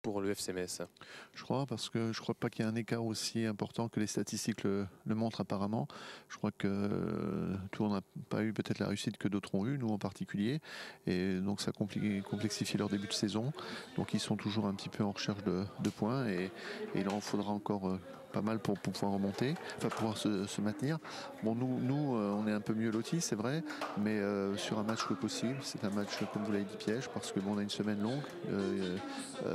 pour le FC Metz? Je crois, parce que je crois pas qu'il y ait un écart aussi important que les statistiques le montrent apparemment. Je crois que Tours n'a pas eu peut-être la réussite que d'autres ont eu, nous en particulier, et donc ça complexifie leur début de saison. Donc ils sont toujours un petit peu en recherche de points, et il en faudra encore pas mal pour pouvoir remonter, enfin pouvoir se maintenir. Bon, nous on est un peu mieux lotis, c'est vrai, mais sur un match possible, c'est un match, comme vous l'avez dit, piège, parce que bon, on a une semaine longue.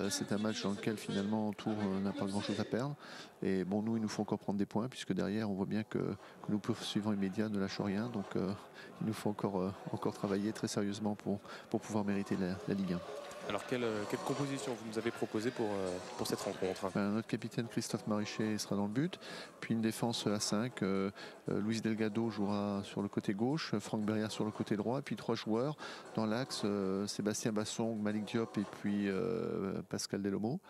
C'est un match dans lequel finalement Tours n'a pas grand chose à perdre, et bon, nous il nous faut encore prendre des points, puisque derrière on voit bien que nous poursuivants immédiats ne lâchent rien, donc il nous faut encore travailler très sérieusement pour pouvoir mériter la Ligue 1. Alors quelle composition vous nous avez proposé pour cette rencontre? Notre capitaine Christophe Marichet sera dans le but, puis une défense à 5, Luis Delgado jouera sur le côté gauche, Franck Berrière sur le côté droit, et puis 3 joueurs dans l'axe, Sébastien Bassong, Malik Diop et puis Pascal Delomo.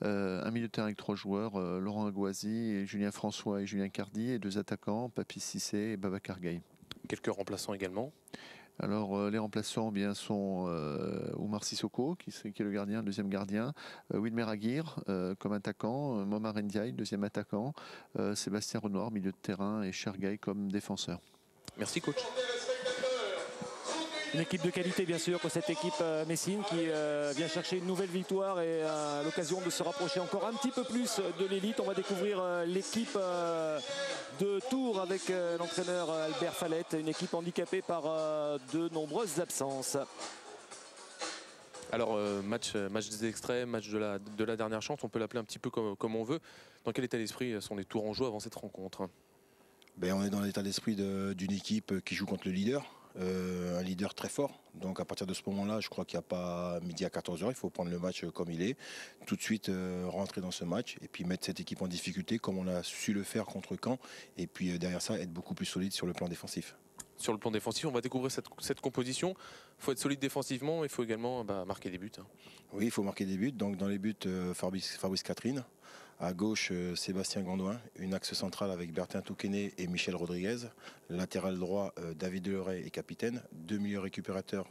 Un milieu de terrain avec 3 joueurs, Laurent Aguazi, Julien François et Julien Cardi, et 2 attaquants, Papy Cissé et Babacar Gaye. Quelques remplaçants également. Alors les remplaçants sont Oumar Sissoko qui est le gardien, le deuxième gardien, Wilmer Aguirre comme attaquant, Momar Ndiaye, deuxième attaquant, Sébastien Renoir, milieu de terrain, et Chergaï comme défenseur. Merci coach. Une équipe de qualité bien sûr, que cette équipe messine qui vient chercher une nouvelle victoire et l'occasion de se rapprocher encore un petit peu plus de l'élite. On va découvrir l'équipe de Tours avec l'entraîneur Albert Fallette, une équipe handicapée par de nombreuses absences. Alors match des extraits, match de la dernière chance, on peut l'appeler un petit peu comme on veut. Dans quel état d'esprit sont les Tourangeaux avant cette rencontre? On est dans l'état d'esprit d'une équipe qui joue contre le leader. Un leader très fort, donc à partir de ce moment-là, je crois qu'il n'y a pas midi à 14h, il faut prendre le match comme il est, tout de suite rentrer dans ce match et puis mettre cette équipe en difficulté comme on a su le faire contre Caen, et puis derrière ça être beaucoup plus solide sur le plan défensif. Sur le plan défensif, on va découvrir cette composition. Il faut être solide défensivement, il faut également marquer des buts. Oui, il faut marquer des buts. Donc dans les buts, Fabrice Catherine. À gauche, Sébastien Gondouin. Une axe centrale avec Bertin Touquenet et Michel Rodriguez. Latéral droit, David Delorey et capitaine. 2 milieux récupérateurs,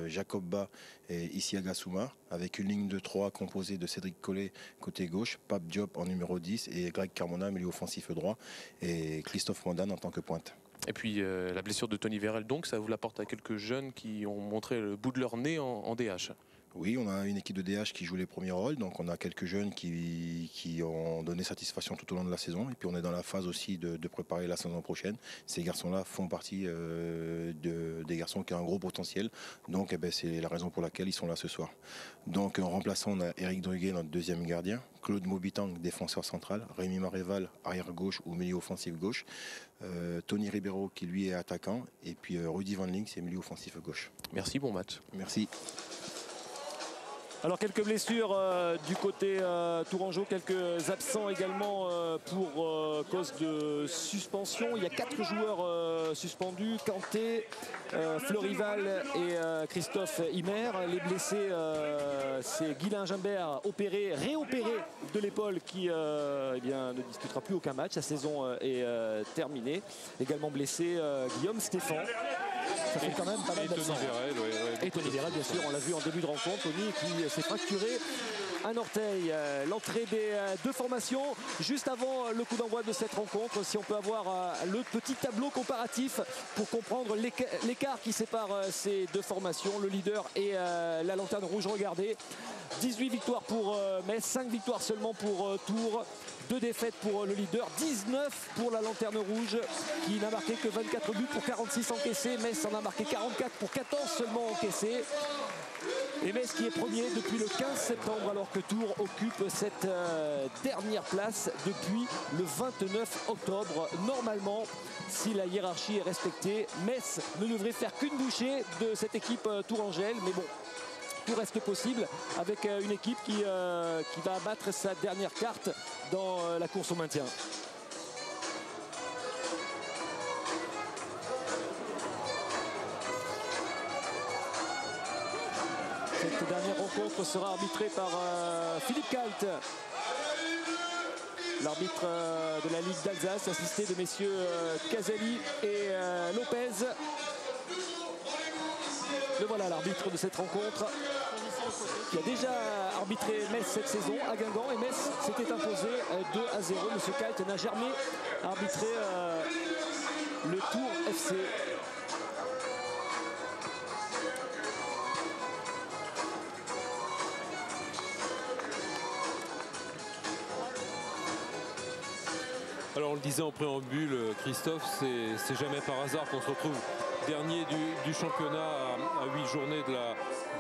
Jacob Ba et Isiaga Souma. Avec une ligne de 3 composée de Cédric Collet côté gauche, Pape Diop en numéro 10 et Greg Carmona, milieu offensif droit. Et Christophe Mondane en tant que pointe. Et puis la blessure de Tony Vérel, donc ça vous l'apporte à quelques jeunes qui ont montré le bout de leur nez en DH. Oui, on a une équipe de DH qui joue les premiers rôles, donc on a quelques jeunes qui ont donné satisfaction tout au long de la saison, et puis on est dans la phase aussi de préparer la saison prochaine. Ces garçons-là font partie des garçons qui ont un gros potentiel, donc c'est la raison pour laquelle ils sont là ce soir. Donc en remplaçant, on a Eric Druguet, notre deuxième gardien, Claude Mobitang, défenseur central, Rémi Maréval, arrière gauche ou milieu offensif gauche, Tony Ribeiro qui lui est attaquant, et puis Rudy Van Link, c'est milieu offensif gauche. Merci, bon match. Merci. Alors quelques blessures du côté tourangeau, quelques absents également pour cause de suspension. Il y a 4 joueurs suspendus, Kanté, Florival et Christophe Imer. Les blessés, c'est Guilain Gimbert, réopéré de l'épaule, qui ne disputera plus aucun match. La saison est terminée. Également blessé Guillaume Stéphane. Ça fait quand même pas mal d'absents. Et Tony Vérel, bien sûr, on l'a vu en début de rencontre, Tony qui s'est fracturé un orteil. L'entrée des 2 formations juste avant le coup d'envoi de cette rencontre. Si on peut avoir le petit tableau comparatif pour comprendre l'écart qui sépare ces 2 formations, le leader et la lanterne rouge. Regardez, 18 victoires pour Metz, 5 victoires seulement pour Tours. 2 défaites pour le leader, 19 pour la lanterne rouge qui n'a marqué que 24 buts pour 46 encaissés. Metz en a marqué 44 pour 14 seulement encaissés. Et Metz qui est premier depuis le 15 septembre, alors que Tours occupe cette dernière place depuis le 29 octobre. Normalement, si la hiérarchie est respectée, Metz ne devrait faire qu'une bouchée de cette équipe tourangelle. Mais bon, tout reste possible avec une équipe qui va abattre sa dernière carte dans la course au maintien. Cette dernière rencontre sera arbitrée par Philippe Kalt, l'arbitre de la Ligue d'Alsace, assisté de messieurs Caselli et Lopez. Le voilà l'arbitre de cette rencontre. qui a déjà arbitré Metz cette saison à Guingamp, et Metz s'était imposé 2-0. Monsieur Kalt n'a jamais arbitré le Tours FC. Alors on le disait en préambule, Christophe, c'est jamais par hasard qu'on se retrouve dernier du championnat à 8 journées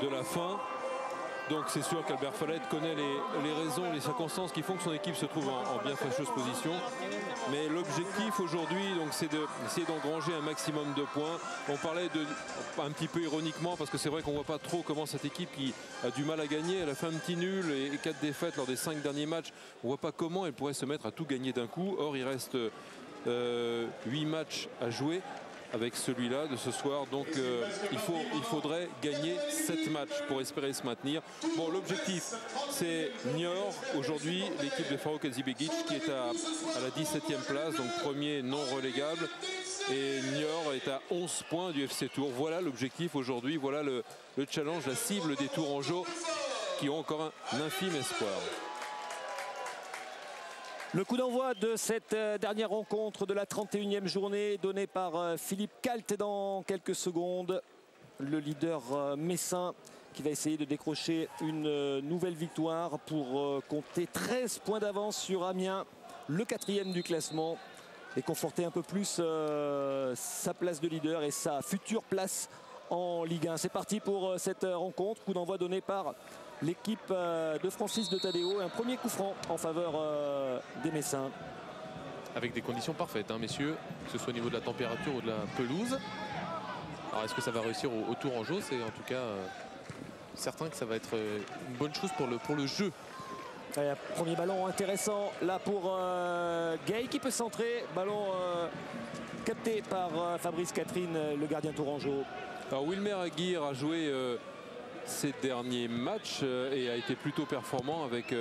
de la fin. Donc c'est sûr qu'Albert Fallette connaît les raisons, les circonstances qui font que son équipe se trouve en bien fâcheuse position. Mais l'objectif aujourd'hui, c'est d'essayer d'engranger un maximum de points. On parlait un petit peu ironiquement, parce que c'est vrai qu'on ne voit pas trop comment cette équipe qui a du mal à gagner, elle a fait un petit nul et 4 défaites lors des 5 derniers matchs. On ne voit pas comment elle pourrait se mettre à tout gagner d'un coup. Or il reste 8 matchs à jouer avec celui-là de ce soir, donc il faudrait gagner 7 matchs pour espérer se maintenir. Bon, l'objectif c'est Niort aujourd'hui, l'équipe de Faruk Hadzibegic qui est à la 17e place, donc premier non relégable, et Niort est à 11 points du FC Tours. Voilà l'objectif aujourd'hui, voilà le challenge, la cible des Tourangeaux qui ont encore un infime espoir. Le coup d'envoi de cette dernière rencontre de la 31e journée donnée par Philippe Kalt dans quelques secondes. Le leader messin qui va essayer de décrocher une nouvelle victoire pour compter 13 points d'avance sur Amiens, le 4e du classement, et conforter un peu plus sa place de leader et sa future place en Ligue 1. C'est parti pour cette rencontre. Coup d'envoi donné par l'équipe de Francis de Tadeo. Un premier coup franc en faveur des Messins. Avec des conditions parfaites, hein, messieurs, que ce soit au niveau de la température ou de la pelouse. Alors est-ce que ça va réussir au Tourangeau? C'est en tout cas certain que ça va être une bonne chose pour le jeu. Ouais, premier ballon intéressant là pour Gay qui peut centrer. Ballon capté par Fabrice Catherine, le gardien Tourangeau. Alors Wilmer Aguirre a joué ces derniers matchs et a été plutôt performant avec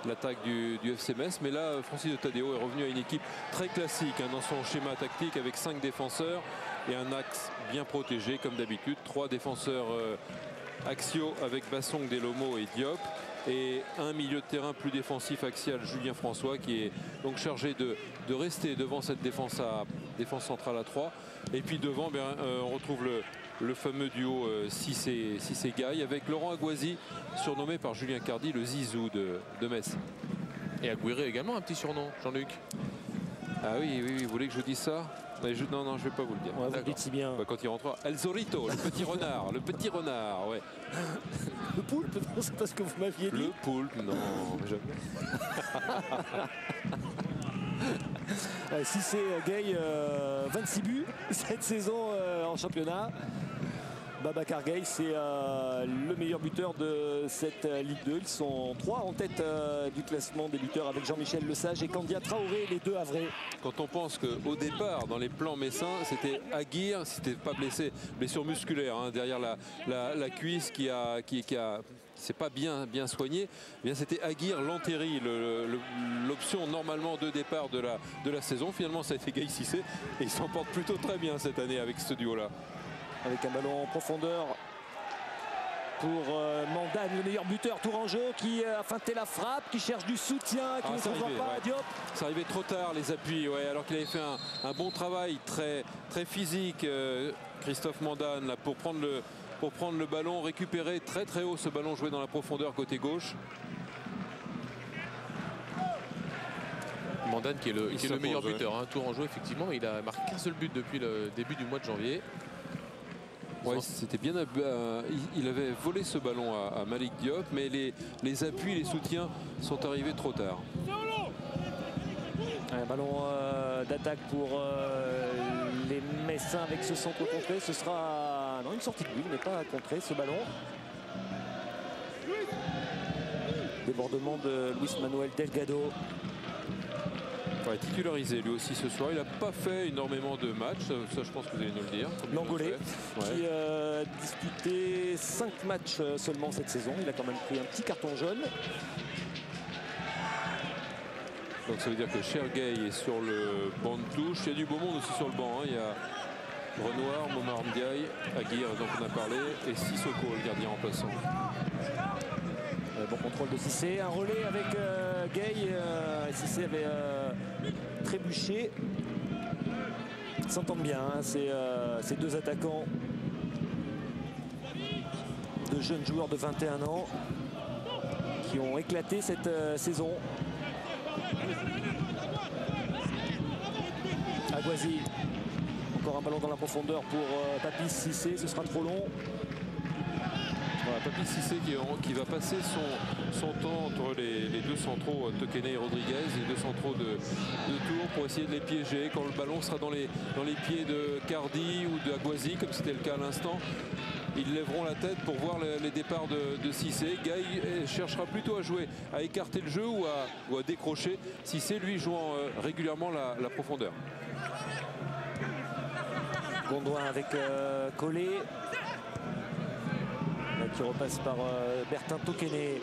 l'attaque du FC Metz, mais là Francis de Tadeo est revenu à une équipe très classique dans son schéma tactique avec 5 défenseurs et un axe bien protégé comme d'habitude, 3 défenseurs axiaux avec Bassong, Delomo et Diop, et un milieu de terrain plus défensif axial, Julien François, qui est donc chargé de rester devant cette défense centrale à 3. Et puis devant, on retrouve le fameux duo Cissé-Gaille avec Laurent Aguazi, surnommé par Julien Cardi le Zizou de Metz. Et Aguirre également un petit surnom, Jean-Luc. Ah oui, vous voulez que je vous dise ça? Non, je ne vais pas vous le dire. Ouais, vous le dites si bien. Quand il rentrera, El Zorito, le petit renard, ouais. Le poulpe, non, c'est pas ce que vous m'aviez dit. Le poulpe, non, jamais. Si c'est Gay, 26 buts cette saison en championnat. Babacar Gay, c'est le meilleur buteur de cette Ligue 2. Ils sont 3 en tête du classement des buteurs avec Jean-Michel Lesage et Candia Traoré, les deux havrais. Quand on pense qu'au départ, dans les plans messins, c'était Aguirre, si c'était pas blessure musculaire, derrière la cuisse qui c'est pas bien soigné, c'était Aguirre, Lantéry, l'option normalement de départ de la saison. Finalement, ça a été Gay Cissé et il s'en porte plutôt très bien cette année avec ce duo-là. Avec un ballon en profondeur pour Mandane, le meilleur buteur tourangeau, qui a feinté la frappe, qui cherche du soutien, qui ne trouvera pas Diop. C'est arrivé trop tard les appuis, alors qu'il avait fait un bon travail très physique, Christophe Mandane, là, pour prendre le ballon, récupérer très haut ce ballon joué dans la profondeur côté gauche. Mandane qui est le meilleur buteur, Tourangeau effectivement, il a marqué qu'un seul but depuis le début du mois de janvier. Ouais, c'était bien. Il avait volé ce ballon à Malik Diop, mais les appuis, les soutiens sont arrivés trop tard. Un ballon d'attaque pour les Messins avec ce centre contré. Ce sera une sortie de but, mais pas contré ce ballon. Débordement de Luis Manuel Delgado. Ouais, titularisé lui aussi ce soir. Il n'a pas fait énormément de matchs, ça je pense que vous allez nous le dire. L'Angolais qui a disputé 5 matchs seulement cette saison. Il a quand même pris un petit carton jaune. Donc ça veut dire que Chergay est sur le banc de touche. Il y a du beau monde aussi sur le banc. Il y a Renoir, Momar Ndiaye, Aguirre dont on a parlé, et Sissoko, le gardien remplaçant. Contrôle de Cissé, un relais avec Gay. Cissé avait trébuché. Ils s'entendent bien, hein, ces deux attaquants. De jeunes joueurs de 21 ans qui ont éclaté cette saison. Aguazi, encore un ballon dans la profondeur pour Papis Cissé, ce sera trop long. Voilà, Papis Cissé qui va passer son temps entre les deux centraux, Tokene et Rodriguez, les deux centraux de Tours, pour essayer de les piéger. Quand le ballon sera dans les pieds de Cardi ou de Aguazi, comme c'était le cas à l'instant, ils lèveront la tête pour voir les départs de Cissé. Gaï cherchera plutôt à jouer, à écarter le jeu ou à décrocher. Cissé, lui, jouant régulièrement la profondeur. Gondouin avec Collet. Qui repasse par Bertin Tokene. Et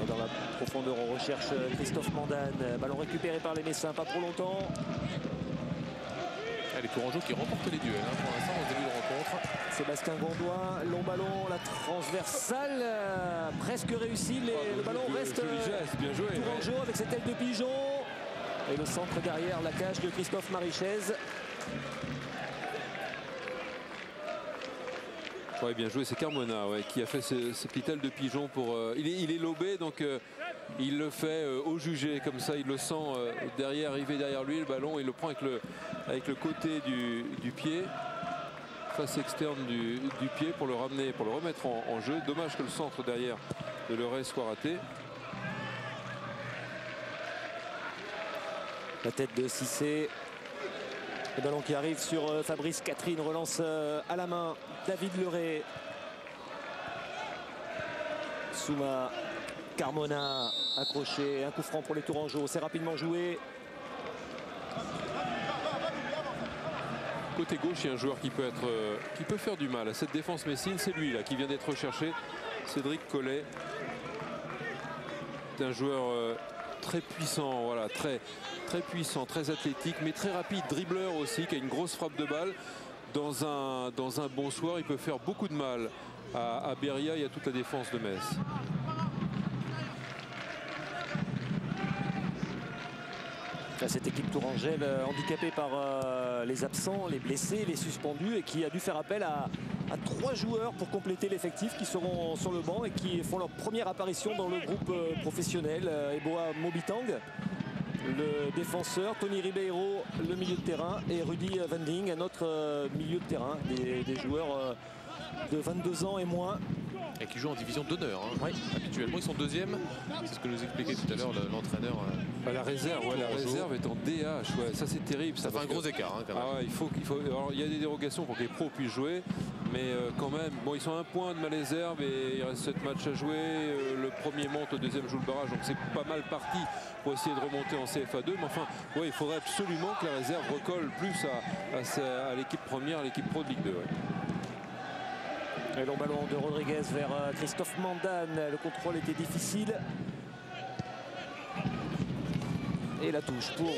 dans la profondeur, on recherche Christophe Mandane. Ballon récupéré par les Messins, pas trop longtemps. Les Tourangeaux qui remportent les duels hein, pour l'instant au début de rencontre. Sébastien Gondouin, long ballon, la transversale, presque réussi. Le ballon reste bien joué, Tourangeau avec cette aile de pigeon. Et le centre derrière la cage de Christophe Marichez. Ouais, bien joué, c'est Carmona qui a fait ce petit aile de pigeon pour. Il est lobé, donc il le fait au jugé, comme ça il le sent arriver derrière lui, le ballon, il le prend avec le côté du pied, face externe du pied pour le ramener, pour le remettre en jeu. Dommage que le centre derrière de Leray soit raté. La tête de Cissé. Le ballon qui arrive sur Fabrice Catherine, relance à la main. David Leray. Souma, Carmona accroché, un coup franc pour les Tourangeaux. C'est rapidement joué. Côté gauche, il y a un joueur qui peut faire du mal à cette défense messine. C'est lui là qui vient d'être recherché, Cédric Collet. C'est un joueur très puissant, voilà, très puissant, très athlétique, mais très rapide, dribbleur aussi, qui a une grosse frappe de balle. Dans un bon soir, il peut faire beaucoup de mal à Beria et à toute la défense de Metz. Cette équipe tourangelle handicapée par les absents, les blessés, les suspendus, et qui a dû faire appel à 3 joueurs pour compléter l'effectif, qui seront sur le banc et qui font leur première apparition dans le groupe professionnel. Eboa Mobitang, le défenseur, Tony Ribeiro, le milieu de terrain, et Rudy Vanding, un autre milieu de terrain, des joueurs de 22 ans et moins. Et qui jouent en division d'honneur. Hein. Oui. Habituellement, ils sont deuxièmes. C'est ce que nous expliquait tout à l'heure l'entraîneur. La réserve, la réserve est en DH. Ouais, ça, c'est terrible. Ça fait un gros écart. Hein, quand même. Ah ouais, alors, il y a des dérogations pour que les pros puissent jouer. Mais quand même, bon, ils sont à un point de Malesherbes et il reste 7 matchs à jouer. Le premier monte, le deuxième joue le barrage. Donc c'est pas mal parti pour essayer de remonter en CFA2. Mais enfin, ouais, il faudrait absolument que la réserve recolle plus à l'équipe première, à l'équipe pro de Ligue 2. Ouais. Le long ballon de Rodriguez vers Christophe Mandane. Le contrôle était difficile. Et la touche pour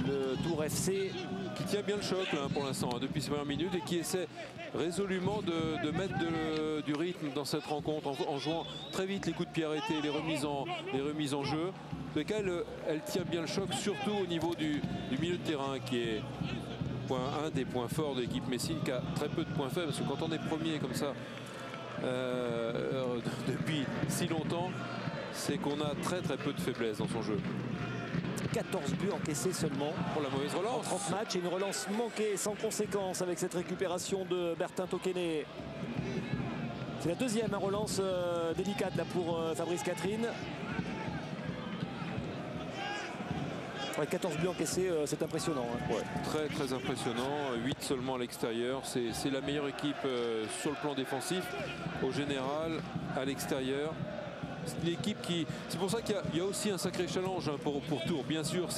le Tours FC. Qui tient bien le choc là, pour l'instant, hein, depuis ces premières minutes, et qui essaie résolument de mettre du rythme dans cette rencontre en jouant très vite les coups de pied arrêtés, les remises en jeu. En tout cas, elle tient bien le choc, surtout au niveau du milieu de terrain, qui est un des points forts de l'équipe Messine, qui a très peu de points faibles, parce que quand on est premier comme ça depuis si longtemps, c'est qu'on a très peu de faiblesse dans son jeu. 14 buts encaissés seulement pour la mauvaise relance. En 30 matchs, et une relance manquée sans conséquence avec cette récupération de Bertin Tokene. C'est la deuxième relance délicate là pour Fabrice Catherine. Ouais, 14 buts encaissés, c'est impressionnant. Hein. Ouais, très impressionnant. 8 seulement à l'extérieur. C'est la meilleure équipe sur le plan défensif, au général, à l'extérieur. C'est l'équipe qui. C'est pour ça qu'il y a aussi un sacré challenge hein, pour Tours. Bien sûr,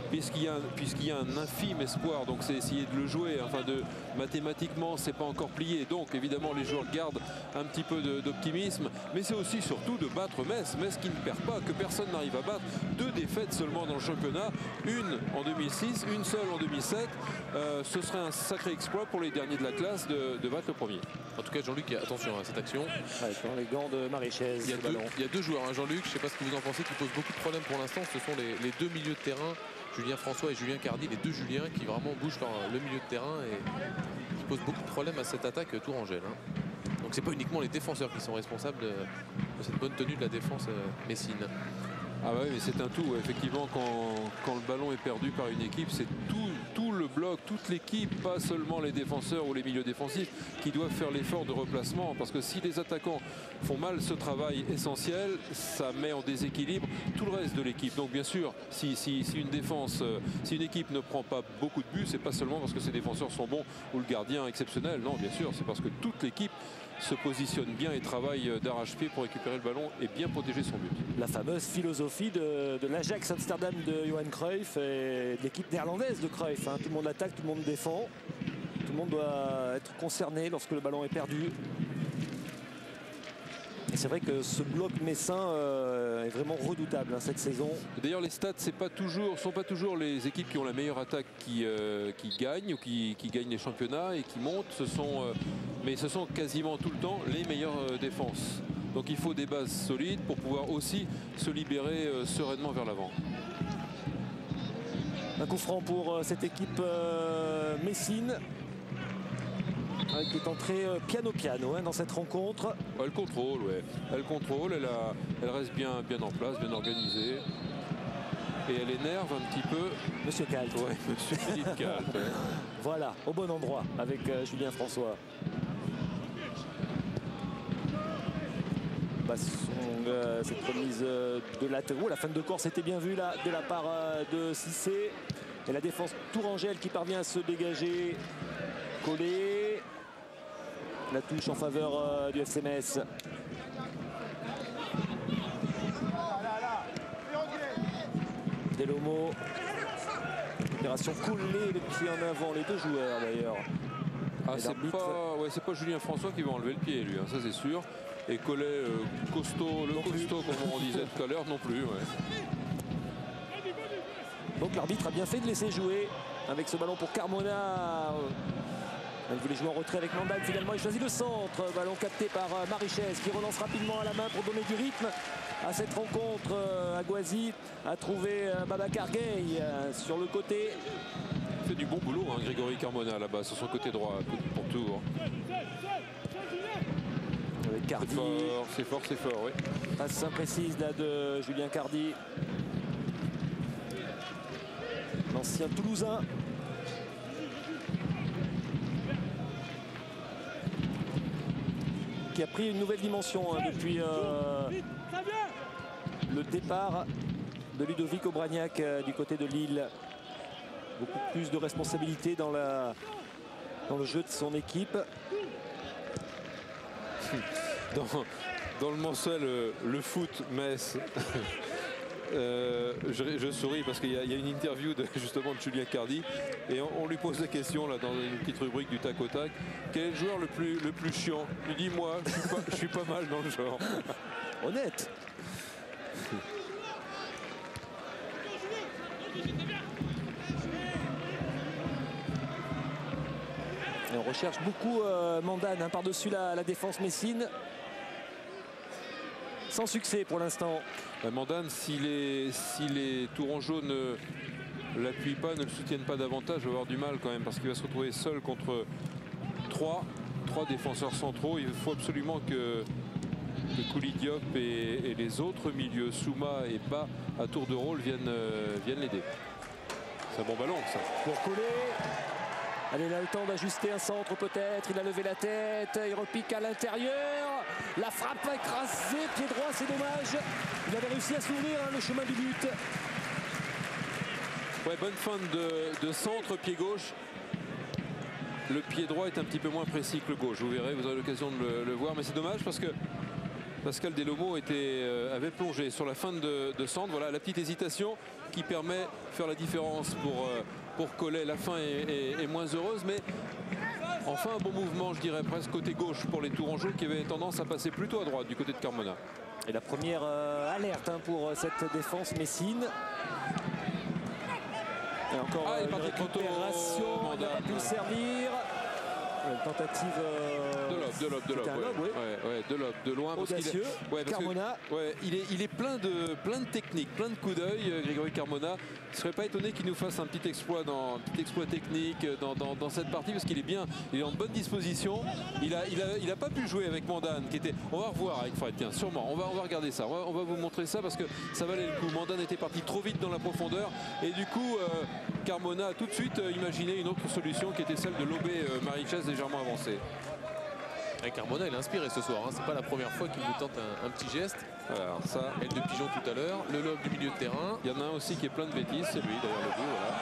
puisqu'il y a un infime espoir. Donc c'est essayer de le jouer. Enfin, mathématiquement, c'est pas encore plié. Donc évidemment, les joueurs gardent un petit peu d'optimisme. Mais c'est aussi surtout de battre Metz. Metz qui ne perd pas, que personne n'arrive à battre. 2 défaites seulement dans le championnat. Une en 2006, une seule en 2007. Ce serait un sacré exploit pour les derniers de la classe de battre le premier. En tout cas, Jean-Luc, attention à cette action. Ouais, dans les gants de Marie-Chaise. Il y a deux joueurs, hein, Jean-Luc, je ne sais pas ce que vous en pensez, qui posent beaucoup de problèmes pour l'instant. Ce sont les 2 milieux de terrain, Julien François et Julien Cardi, les 2 Juliens qui vraiment bougent le milieu de terrain et qui posent beaucoup de problèmes à cette attaque tourangelle. Hein. Donc c'est pas uniquement les défenseurs qui sont responsables de cette bonne tenue de la défense messine. Ah bah oui, mais c'est un tout. Effectivement, quand le ballon est perdu par une équipe, c'est tout le bloc, toute l'équipe, pas seulement les défenseurs ou les milieux défensifs, qui doivent faire l'effort de replacement. Parce que si les attaquants font mal ce travail essentiel, ça met en déséquilibre tout le reste de l'équipe. Donc bien sûr, si une équipe ne prend pas beaucoup de buts, c'est pas seulement parce que ses défenseurs sont bons ou le gardien exceptionnel. Non, bien sûr, c'est parce que toute l'équipe se positionne bien et travaille d'arrache-pied pour récupérer le ballon et bien protéger son but. La fameuse philosophie de l'Ajax Amsterdam de Johan Cruyff et de l'équipe néerlandaise de Cruyff. Hein. Tout le monde attaque, tout le monde défend. Tout le monde doit être concerné lorsque le ballon est perdu. Et c'est vrai que ce bloc messin est vraiment redoutable hein, cette saison. D'ailleurs, les stats, sont pas toujours les équipes qui ont la meilleure attaque qui gagnent ou qui gagnent les championnats et qui montent. Mais ce sont quasiment tout le temps les meilleures défenses. Donc il faut des bases solides pour pouvoir aussi se libérer sereinement vers l'avant. Un coup franc pour cette équipe messine. Avec cette entrée piano-piano hein, dans cette rencontre. Elle contrôle, ouais. Elle contrôle, elle reste bien en place, bien organisée. Et elle énerve un petit peu. Monsieur Kalt. Ouais, Monsieur Philippe Kalt. Ouais. Voilà, au bon endroit avec Julien François. Cette remise de latéraux. La fin de course était bien vue là, de la part de Cissé. Et la défense tourangelle qui parvient à se dégager. Collé. La touche en faveur du FC Metz. Delomo. Opération coulée, le pied en avant, les 2 joueurs d'ailleurs. Ah, c'est pas Julien François qui va enlever le pied, lui, hein, ça c'est sûr. Et Collet, costaud, comme on disait tout à l'heure, non plus. Ouais. Donc l'arbitre a bien fait de laisser jouer avec ce ballon pour Carmona. Elle voulait jouer en retrait avec Mandal, finalement il choisit le centre. Ballon capté par Marie-Chaise qui relance rapidement à la main pour donner du rythme à cette rencontre. Aguazi a trouvé Babacar Gueye sur le côté. Il fait du bon boulot, hein, Grégory Carmona là-bas sur son côté droit pour tour. Avec Cardi. C'est fort, oui. Passe imprécise là de Julien Cardi. L'ancien Toulousain. Qui a pris une nouvelle dimension hein, depuis le départ de Ludovic Obraniak du côté de Lille. Beaucoup plus de responsabilité dans le jeu de son équipe. Dans le mensuel Le Foot Metz, je souris parce qu'il y a une interview justement de Julien Cardi et on lui pose la question là dans une petite rubrique du tac au tac. Quel est le joueur le plus chiant? Il dit moi, je suis pas mal dans le genre. Honnête. Et on recherche beaucoup Mandane hein, par-dessus la défense messine. Sans succès pour l'instant. Mandane, si les Tourangeaux ne l'appuient pas, ne le soutiennent pas davantage, va avoir du mal quand même parce qu'il va se retrouver seul contre trois défenseurs centraux. Il faut absolument que Kouli Diop et les autres milieux, Souma et Bas à tour de rôle, viennent l'aider. C'est un bon ballon ça. Pour Collet. Allez, il a le temps d'ajuster un centre peut-être. Il a levé la tête. Il repique à l'intérieur. La frappe écrasée. Pied droit, c'est dommage. Il avait réussi à s'ouvrir hein, le chemin du but. Ouais, bonne fin de centre, pied gauche. Le pied droit est un petit peu moins précis que le gauche. Vous verrez, vous aurez l'occasion de le voir. Mais c'est dommage parce que Pascal Delomo avait plongé sur la fin de centre. Voilà la petite hésitation qui permet de faire la différence pour Collet. La fin est moins heureuse, mais enfin un bon mouvement, je dirais presque côté gauche pour les Tourangeaux qui avaient tendance à passer plutôt à droite du côté de Carmona. Et la première alerte pour cette défense messine. Et encore une récupération, il n'a pas pu le servir. Une tentative de lob, de loin. Audacieux. Carmona. Il est plein de techniques, plein de coups d'œil, Grégory Carmona. Je ne serais pas étonné qu'il nous fasse un petit exploit technique dans cette partie parce qu'il est bien, il est en bonne disposition. Il a pas pu jouer avec Mandane qui était. On va revoir avec Fred, tiens, sûrement. On va regarder ça. On va vous montrer ça parce que ça valait le coup. Mandane était parti trop vite dans la profondeur et du coup Carmona a tout de suite imaginé une autre solution qui était celle de lober Marichès légèrement avancé. Et Carmona il est inspiré ce soir, hein. C'est pas la première fois qu'il nous tente un petit geste. Alors ça, aile de pigeon tout à l'heure, le lob du milieu de terrain. Il y en a un aussi qui est plein de bêtises, c'est lui d'ailleurs le but. Voilà.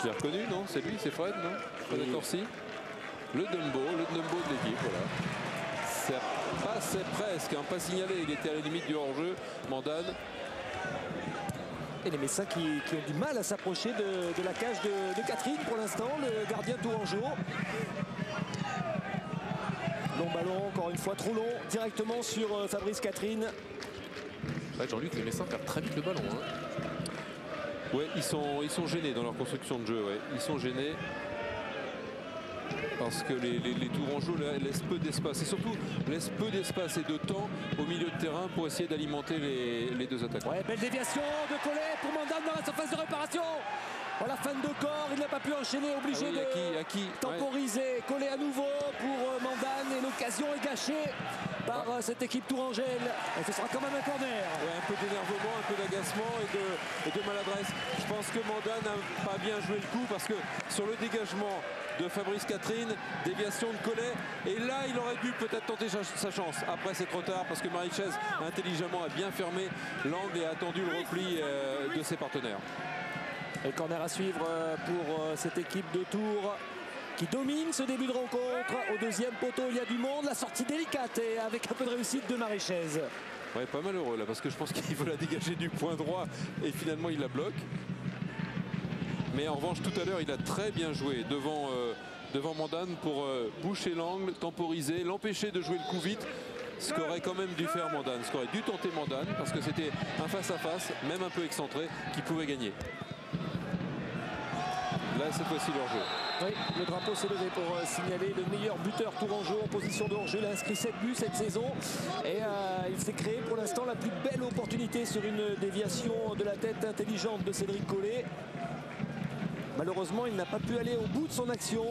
Tu l'as reconnu, non? C'est lui, c'est Fred, non? Fred Corsi. Le Dumbo de l'équipe, voilà. Ça passait presque, hein, pas signalé, il était à la limite du hors-jeu. Mandane. Et les Messins qui ont du mal à s'approcher de la cage de Catherine pour l'instant, le gardien Tourangeau. Long ballon, encore une fois trop long, directement sur Fabrice Catherine. Ouais, Jean-Luc, les Messins perdent très vite le ballon. Hein. Ouais, ils sont gênés dans leur construction de jeu. Ouais. Ils sont gênés parce que les Tourangeaux laissent peu d'espace et surtout laissent peu d'espace et de temps au milieu de terrain pour essayer d'alimenter les deux attaquants. Ouais, belle déviation de Collet pour Mandane dans la surface de réparation. La fin de corps, il n'a pas pu enchaîner, obligé de temporiser. Collet à nouveau pour Mandane et l'occasion est gâchée par cette équipe tourangelle. Et ce sera quand même un corner. Ouais, un peu d'énervement, un peu d'agacement et de maladresse. Je pense que Mandane n'a pas bien joué le coup parce que sur le dégagement de Fabrice Catherine, déviation de Collet. Et là, il aurait dû peut-être tenter sa chance. Après, c'est trop tard parce que Marichès, intelligemment, a bien fermé l'angle et a attendu le repli de ses partenaires. Et corner à suivre pour cette équipe de Tours qui domine ce début de rencontre. Au deuxième poteau, il y a du monde. La sortie délicate et avec un peu de réussite de Marichès. Ouais, pas malheureux là parce que je pense qu'il veut la dégager du point droit et finalement il la bloque. Mais en revanche, tout à l'heure, il a très bien joué devant Mandane pour boucher l'angle, temporiser, l'empêcher de jouer le coup vite. Ce qu'aurait quand même dû faire Mandane, ce qu'aurait dû tenter Mandane parce que c'était un face-à-face, même un peu excentré, qui pouvait gagner. Là, cette fois-ci, le hors-jeu. Oui, le drapeau s'est levé pour signaler le meilleur buteur tourangeau en position de hors-jeu. Il a inscrit 7 buts cette saison. Et il s'est créé pour l'instant la plus belle opportunité sur une déviation de la tête intelligente de Cédric Collet. Malheureusement, il n'a pas pu aller au bout de son action.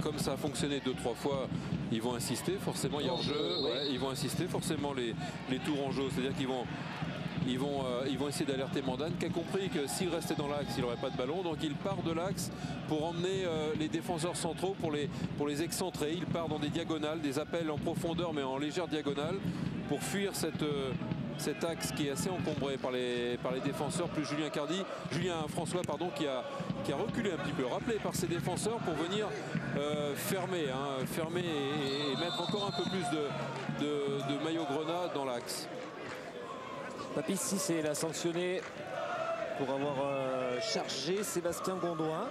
Comme ça a fonctionné 2-3 fois, ils vont insister. Forcément, il y a hors-jeu. Ouais, ils vont insister forcément les Tourangeaux. C'est-à-dire qu'ils vont essayer d'alerter Mandane qui a compris que s'il restait dans l'axe, il n'aurait pas de ballon. Donc il part de l'axe pour emmener les défenseurs centraux pour les excentrer. Il part dans des diagonales, des appels en profondeur mais en légère diagonale pour fuir cet axe qui est assez encombré par les défenseurs, plus Julien François qui a reculé un petit peu, rappelé par ses défenseurs pour venir fermer et mettre encore un peu plus de maillot grenat dans l'axe. Papis Cissé l'a sanctionné pour avoir chargé Sébastien Gondouin.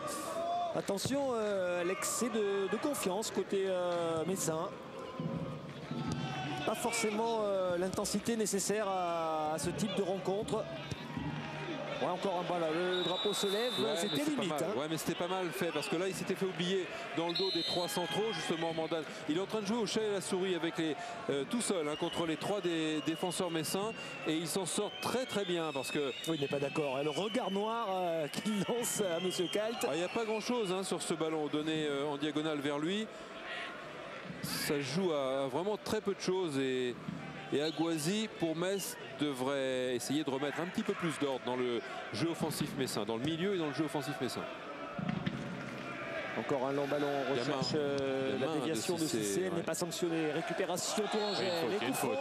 Attention à l'excès de confiance côté messin. Pas forcément l'intensité nécessaire à ce type de rencontre. Ouais, encore un bas là, le drapeau se lève, c'était limite. Ouais, mais c'était pas mal fait parce que là il s'était fait oublier dans le dos des 3 centraux justement Mandane. Il est en train de jouer au chat et la souris avec tout seul contre les 3 des défenseurs messins et il s'en sort très très bien parce que... Oui, il n'est pas d'accord. Le regard noir qu'il lance à Monsieur Kalt. Il n'y a pas grand chose sur ce ballon donné en diagonale vers lui. Ça se joue à vraiment très peu de choses et Aguazi pour Metz devrait essayer de remettre un petit peu plus d'ordre dans le jeu offensif messin, dans le milieu et dans le jeu offensif messin. Encore un long ballon, on recherche la déviation de Cissé, elle n'est pas sanctionnée. Récupération tourangelle. Il y a une faute.